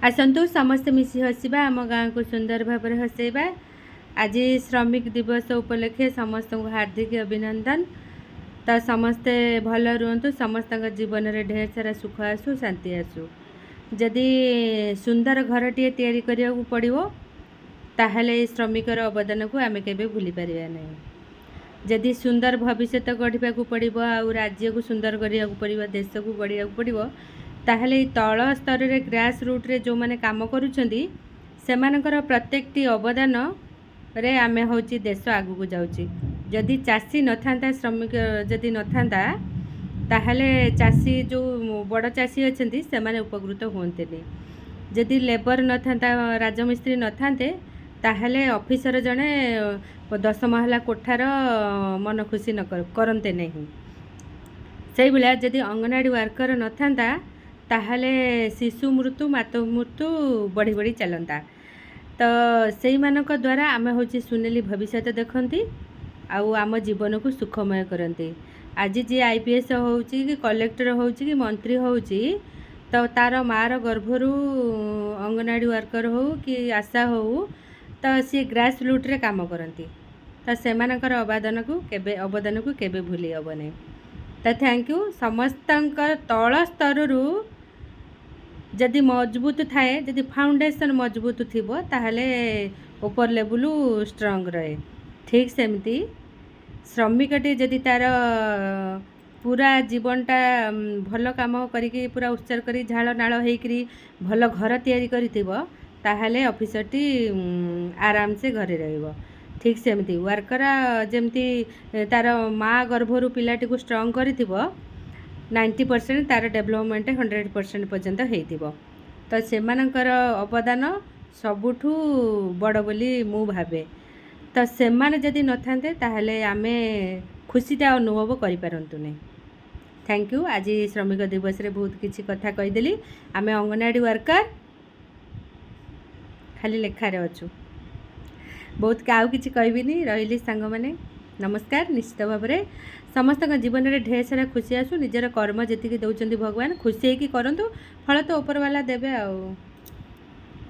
आसतु समस्ते मिसी हसवा आम गाँ को सुंदर भाव हसैबा। आज श्रमिक दिवस उपलक्षे समस्त को हार्दिक अभिनंदन। तो समस्ते भल रुहतु, समस्त जीवन में ढेर सारा सुख आसु, शांति आसु। जदि सुंदर घरटे तैयारी करिया पड़ो ताहले श्रमिकर अवदान को आम के भूली पारिबा नहीं। जदि सुंदर भविष्य गढ़ा पड़ो आउ राज्य को सुंदर करिया पड़ो, देश को गढ़िया पड़ो, ताहले तल स्तर रे ग्रास रूट रे जो माने काम करूछंदी सेमानकर प्रत्येकटी अवदान रे आमे होची देश आगु को जाउची। जदि चाषी न थांता, श्रमिक जदि न थांता, ताहले चाषी जो बड़ चाषी अछंती सेमाने उपकृत होंतेनी। जदि लेबर न थांता, राजमिस्त्री न थांते, ताहले ऑफिसर जने 10 महला कोठार मन खुशी न करते नहीं। से भाया जदि अंगनवाड़ी वर्कर न थांता ताहले शिशु मृत्यु मातृ मृत्यु बढ़ी बढ़ी चलता। तो से मानक द्वारा आम हूँ सुनेली भविष्य देखती आउ आम जीवन को सुखमय करती। आज जी IPS हो कि कलेक्टर हो कि मंत्री हो, तो तार मार गर्भर अंगनवाड़ी वर्कर हो कि आशा हो, तो सी ग्रास रूट रे काम करती। तो से अवदान को केबे भूली हम नहीं। तो थैंक यू समस्त तल स्तर जदि मजबूत थाए, जदि फाउंडेशन मजबूत थिबो ताहले ऊपर लेवल स्ट्रांग रहे। ठीक सेमती श्रमिकटी जदि तार पूरा जीवनटा भल काम करिकी पूरा उत्सर करी झाड़ नाड़ होकरी भल घर तैयारी करिथिबो ताहले ऑफिसरटी आराम से घरे रहिबो। ठीक सेमती वर्कर जेमती तार माँ गर्भरू पिलाटी को स्ट्रांग करिथिबो 90% तार डेवलपमेंट 100% पर्यंत होइथिबो। तो सेमानकर अवदान सबुठू बड़ बोली मु भावे। तो सेमाने जदि न थांते ताहले आमे खुशीटा अनुभव करि पारंतु नहीं। Thank you. आज श्रमिक दिवस रे बहुत किछि कथा कहिदेली। आमे अंगनवाड़ी वर्कर खाली लेखारे अछु, बहुत काउ किछि कहबिनी। रहिली सांग माने नमस्कार। निश्चित भाव में समस्त जीवन में ढेर सारा खुशी आसू। निजर कर्म जी दौरान भगवान खुशी होगी करंतु, फल तो ऊपर वाला देवे।